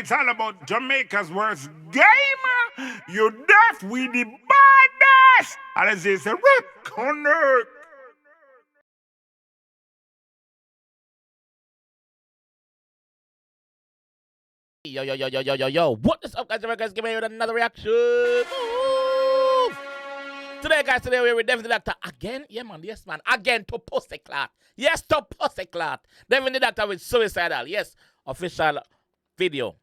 it's all about Jamaica's worst game. You deaf, we the baddest. And as they say, connect. Yo. What is up, guys? Give me another reaction. Ooh. Today, guys, we're with Devin the Dakta again. Yeah, man. Yes, man. Again to 𝐑𝐂𝐂𝐂𝐓𝐿. Yes, to 𝐑𝐂𝐂𝐂𝐂𝐓𝐿. Devin the Dakta with Suicidal. Yes, official video.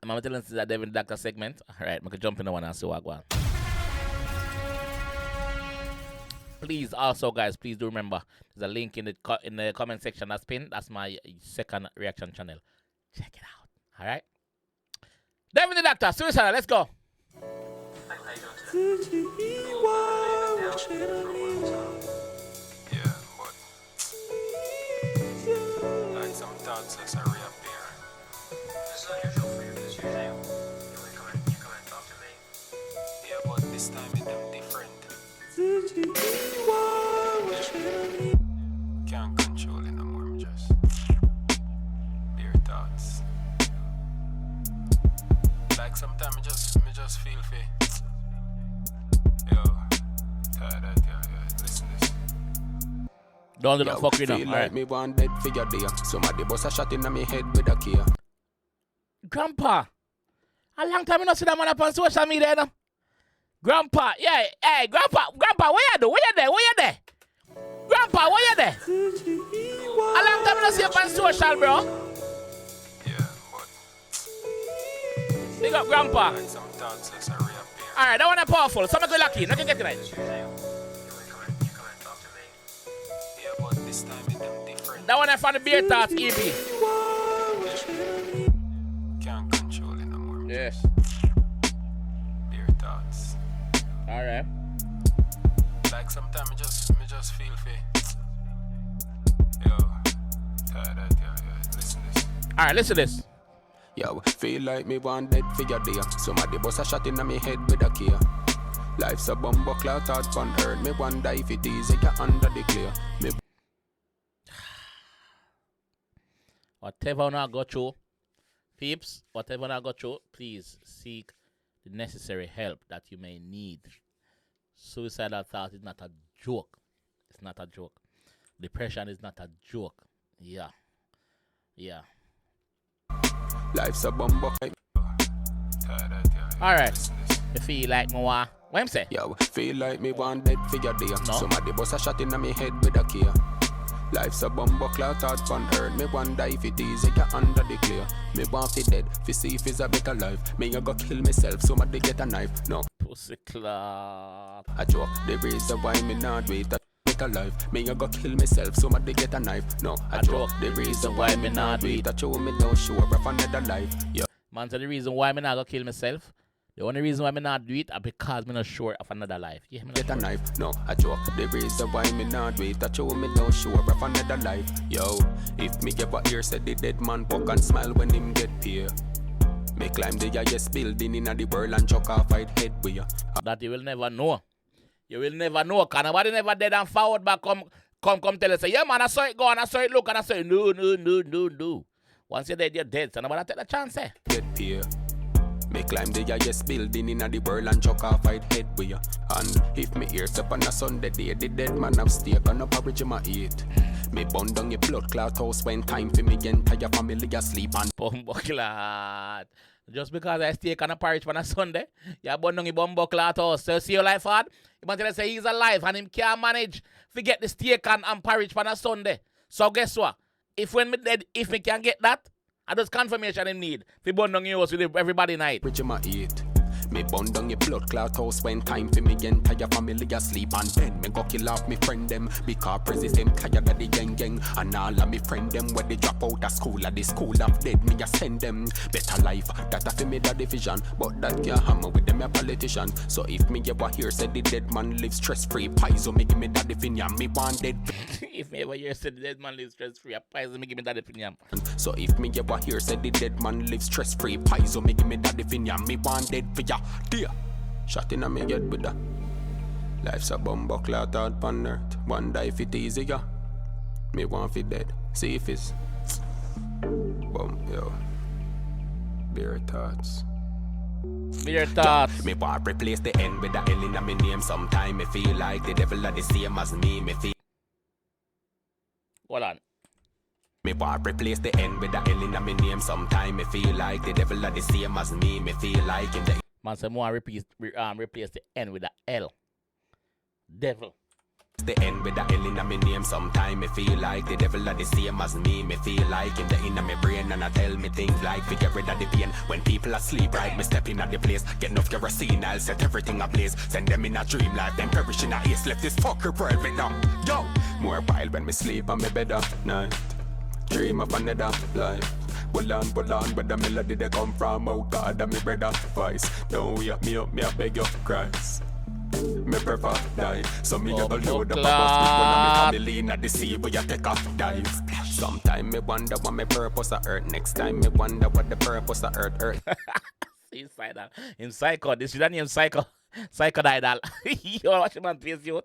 I'm going to tell you that Devin the Dakta segment. All right, I'm going to jump in the one and see what I go on. Please, also, guys, please do remember there's a link in the comment section that's pinned. That's my second reaction channel. Check it out. All right. Devin the Dakta, Suicidal, let's go. Yeah, but like some thoughts as I reappear. It's not usual for you because usually you come and talk to me. Yeah, but this time it's them different. Can't control it no more, I'm just dear thoughts. Like sometimes I just feel free. Yo, tired, yeah. Listen this. Don't do that fuck with them. Feel like me one dead figure there. Somebody bust a shot in my head with a key. Grandpa, a long time I not see that man up on social media now. Grandpa, yeah, hey, Grandpa, where you do? Where you there? Grandpa, where you there? A long time I not see you on social, bro. Yeah, but Big up, Grandpa. like some thoughts as I reappear. Alright, that one is powerful. Somebody go lucky. Not get it right. You come and talk to me. Yeah, but this time it's them different. That one is from the Beer Thoughts EP. Can't control it no more. Yes. Dear thoughts. Alright. Like sometimes I just feel free. Yo, tired, yeah. Listen this. Alright, listen to this. Yo, feel like me one dead figure there. Somebody bust a shot in my head with a key. Life's a bumbo cloud thought on earth. Me wonder if it is get under the clear. Me Whatever I go through, peeps, whatever I go through, please seek the necessary help that you may need. Suicidal thought is not a joke. It's not a joke. Depression is not a joke. Yeah. life's a bumbo. Alright. You feel like me what him say? Yo, feel like me one dead figure there. No. Somebody bust a shot in my head with a key. Life's a bumbo cloud thought on earth. Me wonder if it is get under the clear. Me want it dead, fi see if it's a better life. Me a go kill myself, somebody get a knife. No, Pussy clock. a joke. The reason why me not wait a better life. Me a go kill myself, somebody get a knife. No, a joke. The reason why me not wait a show me don't show up another life. Yo, Man, so the reason why me not go kill myself, the only reason why me not do it is because me not sure of another life. Yeah, me not get a sure. knife. No, a joke. The reason why me not wait a show me don't show up another life. Yo, if me ever hear said the dead man walk and smile when him get paid. Me climb the highest building in the world and chuck off I'd head with you. That you will never know. You will never know. Cause nobody never dead and forward back come tell us, say, yeah man, I saw it go and I saw it look and I say no. Once you're dead, you're dead. So nobody take the chance, eh? Get paid. Me climb the highest building in the world and chuck off I'd head with you. And if me ears up on a Sunday day, the dead man have steak on a porridge in my eat. Me bun down your blood clot house when time for me entire family asleep and Bumbo clot. Just because I stay on a parish on a Sunday, you burn down your bumbo clot house. So see your life hard? You want to say he's alive and him can't manage to get the steak and parish on a Sunday. So guess what? If when me dead, if me can get that, I just confirmation him need. If you burn down your house with everybody night. porridge in my eat. Me bun down your blood clot house when time for me entire family asleep. And then me go kill off me friend them because prison them tired of the gang. And all of me friend them when they drop out of school at the school of dead me a send them better life. That a fi me the division, but that can't hammer with them a politician. So if me ever hear say the dead man live stress free, Paizo me give me that definition. Me want dead. If me ever hear say the dead man lives stress free, Paizo me give me that opinion. So if me ever hear say the dead man live stress free, Paizo me give me that definition. Me want dead for ya. Dear, shot in a me get with that. Life's a bumbo clout out on earth. Wonder if it easier. Me want fi dead. See if it's bum, yo. Beer thoughts. Beer thoughts. Me want replace the N with the L in my name. Sometime me feel like the devil are the same as me. Me feel. Hold on. Me want replace the N with the L in my name. Sometime me feel like the devil are the same as me. Me feel like in the. Man, say more replace the N with the L. Devil. The N with the L in my name. Sometime me feel like the devil are the same as me. Me feel like in the inner my brain and I tell me things like we get rid of the pain. When people asleep, right, me step in at the place. Get enough kerosene, I'll set everything ablaze. Send them in a dream life, then perish in a haste. Left this fucker world with them. Yo, more wild when me sleep on my bed at night. Dream of another life. Hold on, where the melody they come from. Oh God, and me brother voice. Don't wake me up, I beg you, Christ. Me prefer die. So me ever load up a bus with one of me family in the sea where you take off dive. Sometime me wonder what my purpose of earth. Next time me wonder what the purpose of earth. Suicidal. In Psycho. This is the name Psycho. Psychodidal. You watch him on face, youth.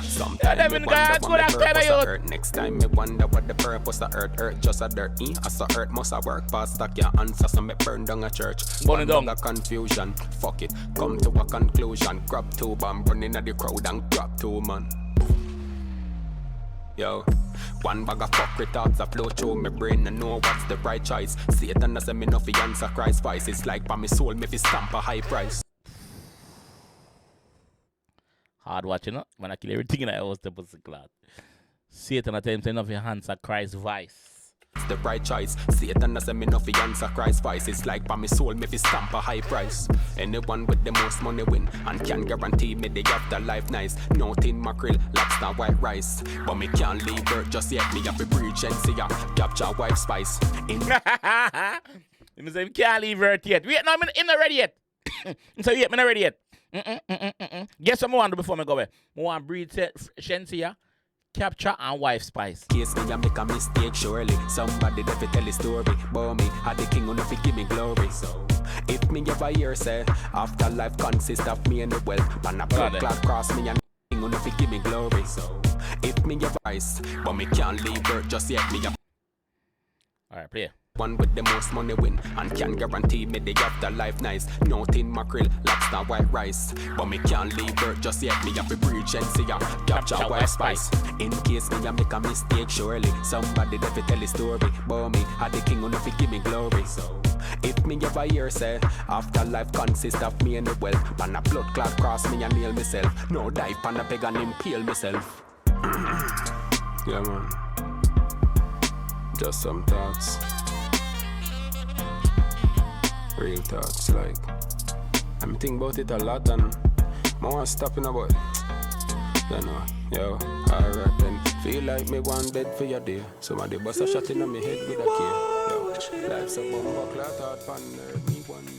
Sometime me wonder what the purpose of earth. Next time me wonder what the purpose of earth. Earth just a dirt. As a earth must a work. Pastor can't answer, so me burn down a church. Burn down a confusion. Fuck it. Come to a conclusion. Grab two bomb, run in at the crowd and grab two man. Yo, one bag of fuckery thoughts that flow through my brain and know what's the right choice. Satan doesn't mean nothing answer Christ's voice. It's like for my soul, me fi stamp a high price. Hard watching, no? When I kill everything in the house, the pussy clot. Satan attempts enough your hands at Christ's voice. It's the right choice. Satan doesn't mean nothing answer Christ's voice. It's like for my soul, me fi stamp a high price. Anyone with the most money win and can guarantee me the afterlife nice. No tin mackerel, lobster, white rice. But me can't leave birth just yet. Me have to breach and see ya capture wife spice. You say me can't leave Earth yet. Wait, no, I'm not ready yet. So yeah, I'm not ready yet. Guess what I want to do before I go away? I want to breed Shensia, capture and wife spice. Case me I make a mistake surely. Somebody that fi tell a story. But me had the king who no fi give me glory. So if me ever hear say afterlife consists of me and the wealth, and a blood clot cross me and king who no fi give me glory. So if me ever rise, but me can't leave Earth just yet. Me a alright, play. one with the most money win and can guarantee me the afterlife nice. No tin mackerel, lobster, white rice. But me can't leave Earth just yet. Me have to breach and see ya capture white spice. In case me a make a mistake surely. Somebody that fi tell a story. But me had the king who no fi give me glory. So if me ever hear say afterlife consists of me and the wealth, and a blood clot cross me and nail myself. No dive pan a peg and impale myself. Yeah man, just some thoughts. Real thoughts, like I'm thinking about it a lot and I want to stop in about it. You know, yo, alright then. Feel like me one dead for your day. Somebody bust a shot in on me head with a key. Yo, life's a bumper clot hard fun. Me wonder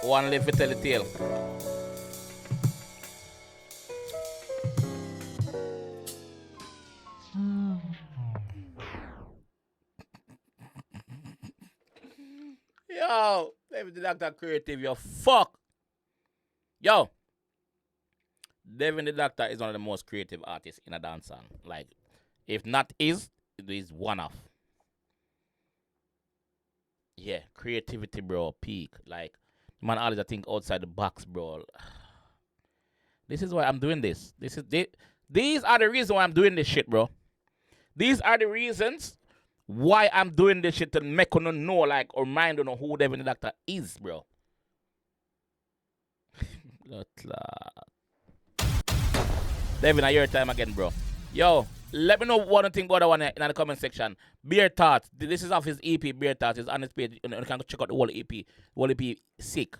if One live to tell the tale. Yo, Devin the Dakta creative, yo, fuck. Yo, Devin the Dakta is one of the most creative artists in a dance song. Like, if not is, it is one of. Yeah, creativity, bro, peak. Like, man, always I think outside the box, bro. This is why I'm doing this. These are the reasons why I'm doing this shit, bro. These are the reasons why I'm doing this shit to make you know, like, or mind you know who Devin the Dakta is, bro. Devin, I hear your time again, bro. Yo, let me know what you think about that one in the comment section. Beer Thoughts. This is off his EP, Beer Thoughts. It's on his page. You can check out the whole EP. The whole EP, sick.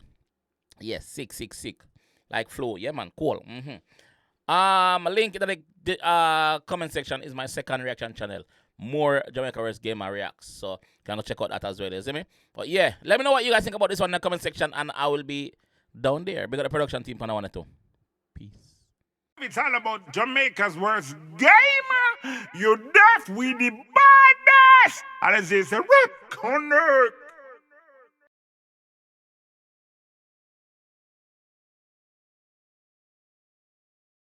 Yes, sick. Like flow. Yeah, man, cool. Link in the comment section is my second reaction channel. More Jamaica vs Gamer reacts. So you can go check out that as well, you see me? But yeah, let me know what you guys think about this one in the comment section, and I will be down there. Big up the production team, and I want it too. Peace. It's all about Jamaica's worst gamer. You deaf with the baddest. And it's a rip connect.